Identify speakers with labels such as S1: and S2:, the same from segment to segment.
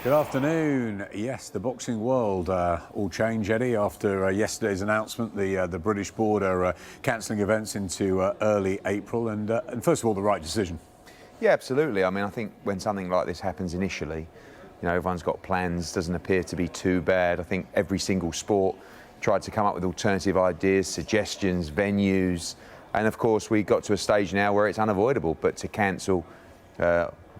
S1: Good afternoon. Yes, the boxing world all changed, Eddie, after yesterday's announcement. The British board are cancelling events into early April, and first of all, the right decision.
S2: Yeah, absolutely. I mean, I think when something like this happens initially, everyone's got plans, doesn't appear to be too bad. I think every single sport tried to come up with alternative ideas, suggestions, venues, and of course we got to a stage now where it's unavoidable, but to cancel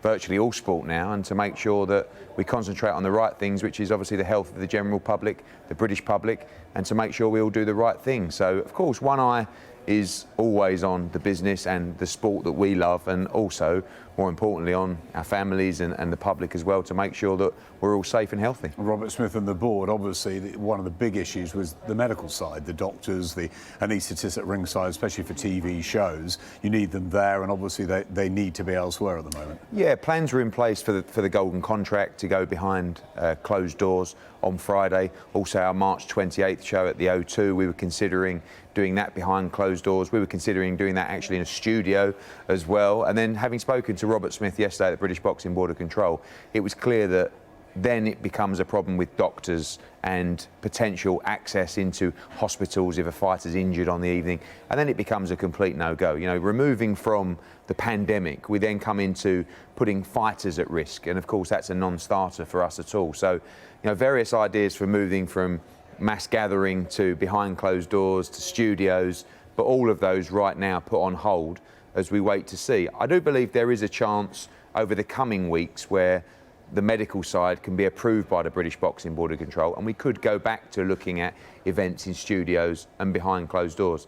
S2: virtually all sport now, and to make sure that we concentrate on the right things, which is obviously the health of the general public, the British public, and to make sure we all do the right thing. So, of course, one eye is always on the business and the sport that we love, and also, more importantly, on our families and the public as well, to make sure that we're all safe and healthy.
S1: Robert Smith and the board, obviously, one of the big issues was the medical side, the doctors, the anaesthetists at ringside, especially for TV shows. You need them there, and obviously they need to be elsewhere at the moment.
S2: Yeah, plans were in place for the golden contract to go behind closed doors on Friday. Also, our March 28th show at the O2, we were considering doing that behind closed doors. We were considering doing that actually in a studio as well. And then, having spoken to Robert Smith yesterday at the British Boxing Board of Control, it was clear that then it becomes a problem with doctors and potential access into hospitals if a fighter's injured on the evening, and then it becomes a complete no-go. Removing from the pandemic, we then come into putting fighters at risk, and of course that's a non-starter for us at all. So, various ideas for moving from mass gathering to behind closed doors to studios, but all of those right now put on hold as we wait to see. I do believe there is a chance over the coming weeks where the medical side can be approved by the British Boxing Board of Control, and we could go back to looking at events in studios and behind closed doors.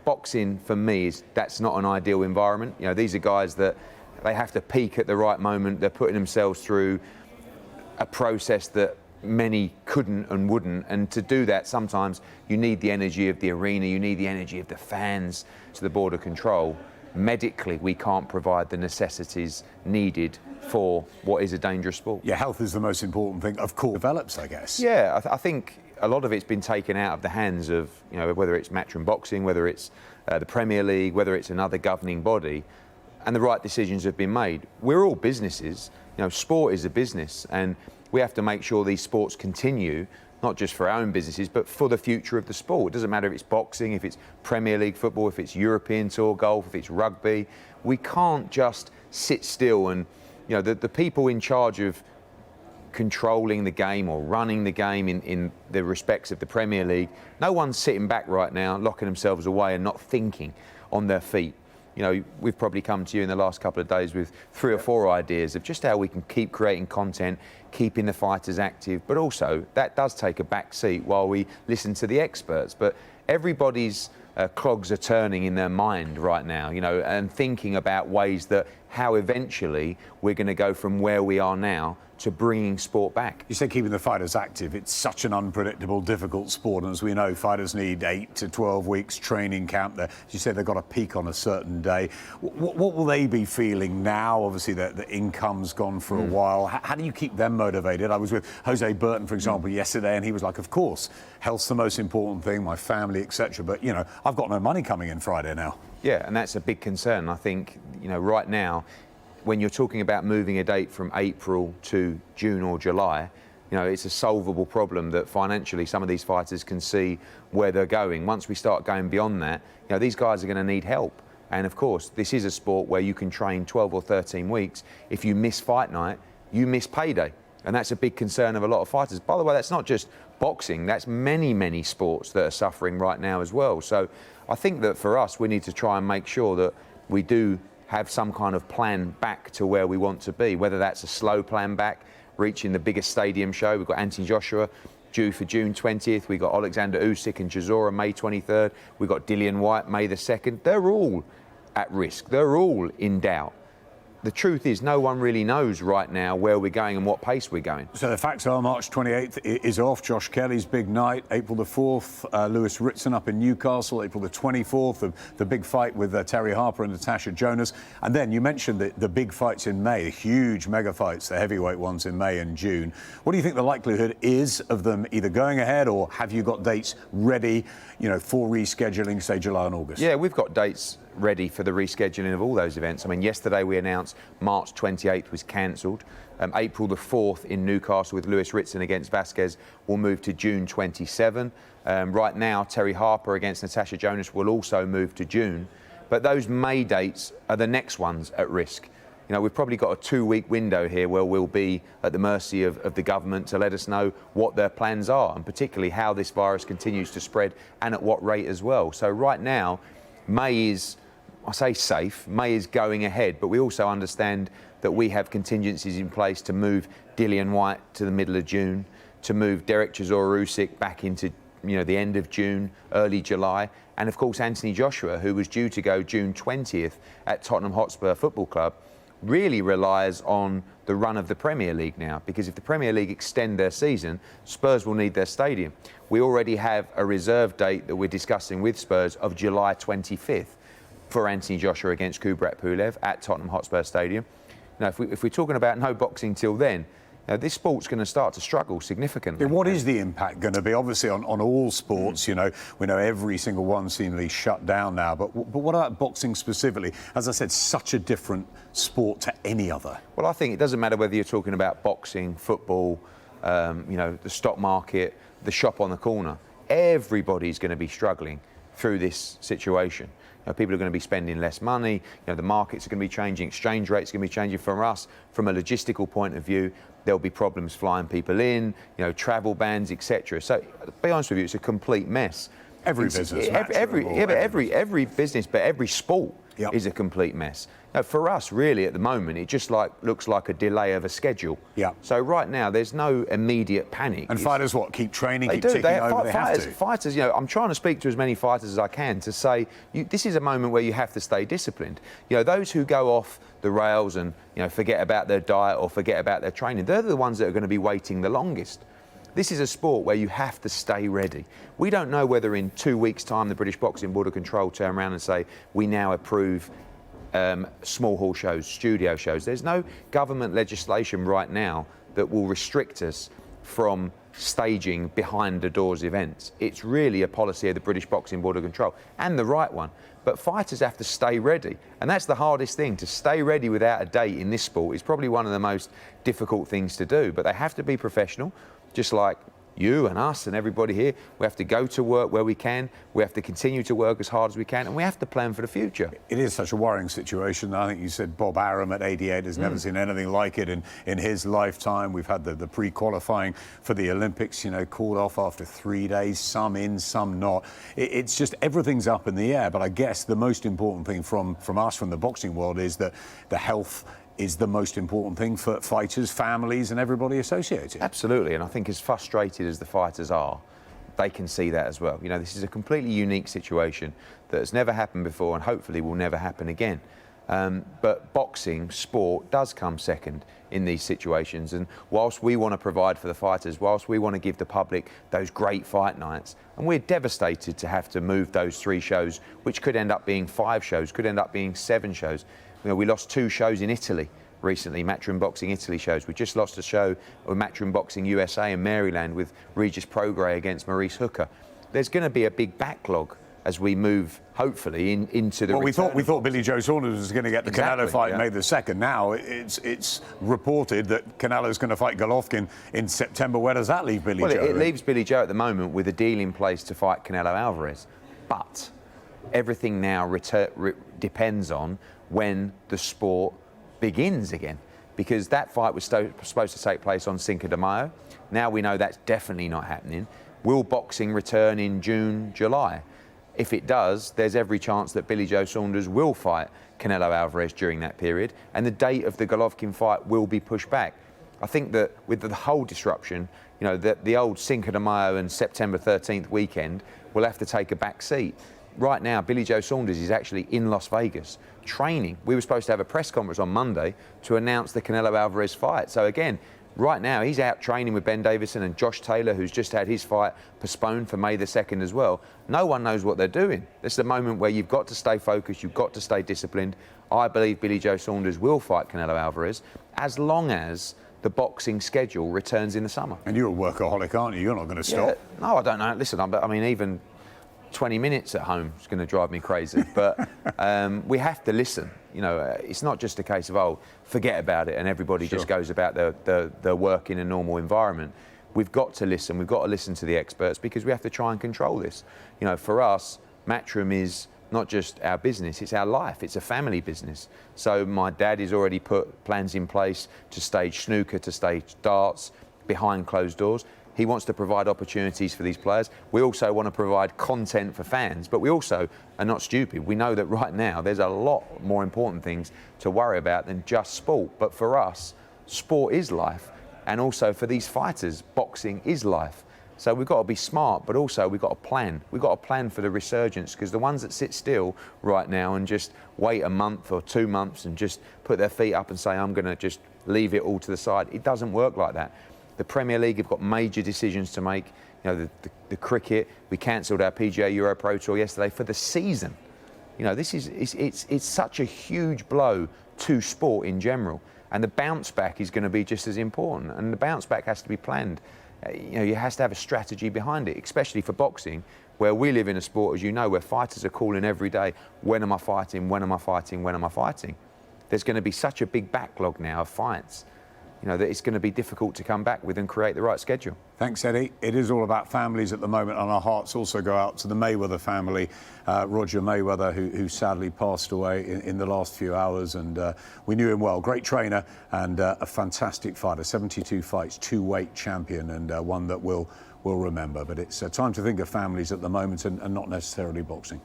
S2: Boxing, for me, that's not an ideal environment. These are guys that they have to peak at the right moment. They're putting themselves through a process that many couldn't and wouldn't, and to do that sometimes you need the energy of the arena, you need the energy of the fans to the Board of Control. Medically, we can't provide the necessities needed for what is a dangerous sport.
S1: Yeah, health is the most important thing, of course. Develops, I guess.
S2: Yeah, I think a lot of it's been taken out of the hands of, whether it's Matchroom Boxing, whether it's the Premier League, whether it's another governing body, and the right decisions have been made. We're all businesses. Sport is a business, and we have to make sure these sports continue, not just for our own businesses, but for the future of the sport. It doesn't matter if it's boxing, if it's Premier League football, if it's European Tour golf, if it's rugby. We can't just sit still and, the people in charge of controlling the game or running the game in the respects of the Premier League, no one's sitting back right now, locking themselves away and not thinking on their feet. We've probably come to you in the last couple of days with 3 or 4 ideas of just how we can keep creating content, keeping the fighters active, but also that does take a back seat while we listen to the experts. But everybody's clogs are turning in their mind right now, and thinking about ways that how eventually we're going to go from where we are now to bringing sport back.
S1: You say keeping the fighters active. It's such an unpredictable, difficult sport, and as we know, fighters need 8 to 12 weeks training camp. As you say, they've got to peak on a certain day. What will they be feeling now? Obviously, the income's gone for a while. How do you keep them motivated? I was with Jose Burton, for example, yesterday, and he was like, of course, health's the most important thing, my family, etc. But, I've got no money coming in Friday now.
S2: Yeah, and that's a big concern. I think, right now, when you're talking about moving a date from April to June or July, it's a solvable problem that financially some of these fighters can see where they're going. Once we start going beyond that, these guys are going to need help. And of course, this is a sport where you can train 12 or 13 weeks. If you miss fight night, you miss payday. And that's a big concern of a lot of fighters. By the way, that's not just boxing, that's many, many sports that are suffering right now as well. So I think that for us, we need to try and make sure that we do have some kind of plan back to where we want to be, whether that's a slow plan back, reaching the biggest stadium show. We've got Anthony Joshua due for June 20th. We've got Alexander Usyk and Chisora May 23rd. We've got Dillian Whyte May the 2nd. They're all at risk. They're all in doubt. The truth is, no one really knows right now where we're going and what pace we're going.
S1: So the facts are March 28th is off. Josh Kelly's big night. April the 4th, Lewis Ritson up in Newcastle. April the 24th, the big fight with Terry Harper and Natasha Jonas. And then you mentioned the big fights in May, the huge mega fights, the heavyweight ones in May and June. What do you think the likelihood is of them either going ahead, or have you got dates ready, for rescheduling, say, July and August?
S2: Yeah, we've got dates ready for the rescheduling of all those events. I mean, yesterday we announced March 28th was cancelled. April the 4th in Newcastle with Lewis Ritson against Vasquez will move to June 27. Right now, Terry Harper against Natasha Jonas will also move to June. But those May dates are the next ones at risk. You know, we've probably got a 2-week window here where we'll be at the mercy of the government to let us know what their plans are, and particularly how this virus continues to spread and at what rate as well. So right now, May is, I say safe, May is going ahead, but we also understand that we have contingencies in place to move Dillian White to the middle of June, to move Derek Chisora-Usyk back into the end of June, early July, and of course Anthony Joshua, who was due to go June 20th at Tottenham Hotspur Football Club, really relies on the run of the Premier League now, because if the Premier League extend their season, Spurs will need their stadium. We already have a reserve date that we're discussing with Spurs of July 25th for Anthony Joshua against Kubrat Pulev at Tottenham Hotspur Stadium. Now, if we're talking about no boxing till then, this sport's going to start to struggle significantly.
S1: What is the impact going to be? Obviously, on all sports, we know every single one seemingly shut down now. But what about boxing specifically? As I said, such a different sport to any other.
S2: Well, I think it doesn't matter whether you're talking about boxing, football, the stock market, the shop on the corner. Everybody's going to be struggling through this situation. People are going to be spending less money. The markets are going to be changing. Exchange rates are going to be changing. For us, from a logistical point of view, there'll be problems flying people in, travel bans, etc. So, to be honest with you, it's a complete mess.
S1: Every business,
S2: every business, but every sport is a complete mess. Now, for us, really, at the moment, it just looks like a delay of a schedule.
S1: Yeah.
S2: So right now, there's no immediate panic.
S1: And fighters, keep training,
S2: they
S1: keep
S2: do.
S1: ticking over. They have to.
S2: Fighters, I'm trying to speak to as many fighters as I can to say this is a moment where you have to stay disciplined. Those who go off the rails and forget about their diet or forget about their training, they're the ones that are going to be waiting the longest. This is a sport where you have to stay ready. We don't know whether in 2 weeks' time the British Boxing Board of Control turn around and say we now approve small hall shows, studio shows. There's no government legislation right now that will restrict us from staging behind the doors events. It's really a policy of the British Boxing Board of Control, and the right one. But fighters have to stay ready, and that's the hardest thing. To stay ready without a date in this sport is probably one of the most difficult things to do. But they have to be professional, just like you and us and everybody here. We have to go to work where we can. We have to continue to work as hard as we can, and we have to plan for the future.
S1: It is such a worrying situation. I think you said Bob Arum at 88 has never seen anything like it in his lifetime. We've had the pre-qualifying for the Olympics, called off after 3 days, some in, some not. It's just everything's up in the air. But I guess the most important thing from us, from the boxing world, is that the health is the most important thing for fighters, families and everybody associated.
S2: Absolutely, and I think as frustrated as the fighters are, they can see that as well. This is a completely unique situation that has never happened before and hopefully will never happen again. But boxing, sport, does come second in these situations. And whilst we want to provide for the fighters, whilst we want to give the public those great fight nights, and we're devastated to have to move those 3 shows, which could end up being 5 shows, could end up being 7 shows. We lost 2 shows in Italy recently, Matchroom Boxing Italy shows. We just lost a show of Matchroom Boxing USA in Maryland with Regis Prograis against Maurice Hooker. There's going to be a big backlog as we move, hopefully, into the.
S1: Well, we thought Billy Joe Saunders was going to get the Canelo fight May the 2nd. Now it's reported that Canelo's going to fight Golovkin in September. Where does that leave Billy Joe?
S2: Well, it leaves Billy Joe at the moment with a deal in place to fight Canelo Alvarez, but everything now depends on when the sport begins again, because that fight was supposed to take place on Cinco de Mayo. Now we know that's definitely not happening. Will boxing return in June, July? If it does, there's every chance that Billy Joe Saunders will fight Canelo Alvarez during that period, and the date of the Golovkin fight will be pushed back. I think that with the whole disruption, the old Cinco de Mayo and September 13th weekend will have to take a back seat. Right now, Billy Joe Saunders is actually in Las Vegas training. We were supposed to have a press conference on Monday to announce the Canelo Alvarez fight. So again, right now he's out training with Ben Davison and Josh Taylor, who's just had his fight postponed for May the 2nd as well. No one knows what they're doing. This is the moment where you've got to stay focused, you've got to stay disciplined. I believe Billy Joe Saunders will fight Canelo Alvarez as long as the boxing schedule returns in the summer.
S1: And you're a workaholic, aren't you? You're not going to stop.
S2: No, I don't know. Listen, even 20 minutes at home is going to drive me crazy. But we have to listen. You know, it's not just a case of, oh, forget about it and everybody just goes about their work in a normal environment. We've got to listen. We've got to listen to the experts because we have to try and control this. You know, for us, Matchroom is not just our business, it's our life. It's a family business. So my dad has already put plans in place to stage snooker, to stage darts behind closed doors. He wants to provide opportunities for these players. We also want to provide content for fans, but we also are not stupid. We know that right now there's a lot more important things to worry about than just sport. But for us, sport is life. And also for these fighters, boxing is life. So we've got to be smart, but also we've got to plan. We've got to plan for the resurgence, because the ones that sit still right now and just wait a month or 2 months and just put their feet up and say, I'm going to just leave it all to the side, it doesn't work like that. The Premier League have got major decisions to make. You know, the cricket, we cancelled our PGA Euro Pro Tour yesterday for the season. You know, this is it's such a huge blow to sport in general, and the bounce back is going to be just as important. And the bounce back has to be planned. You know, you have to have a strategy behind it, especially for boxing, where we live in a sport, as you know, where fighters are calling every day, when am I fighting? When am I fighting? When am I fighting? There's going to be such a big backlog now of fights, you know, that it's going to be difficult to come back with and create the right schedule.
S1: Thanks, Eddie. It is all about families at the moment, and our hearts also go out to the Mayweather family. Roger Mayweather, who sadly passed away in the last few hours, and we knew him well. Great trainer and a fantastic fighter. 72 fights, 2-weight champion, and one that we'll remember. But it's time to think of families at the moment and not necessarily boxing.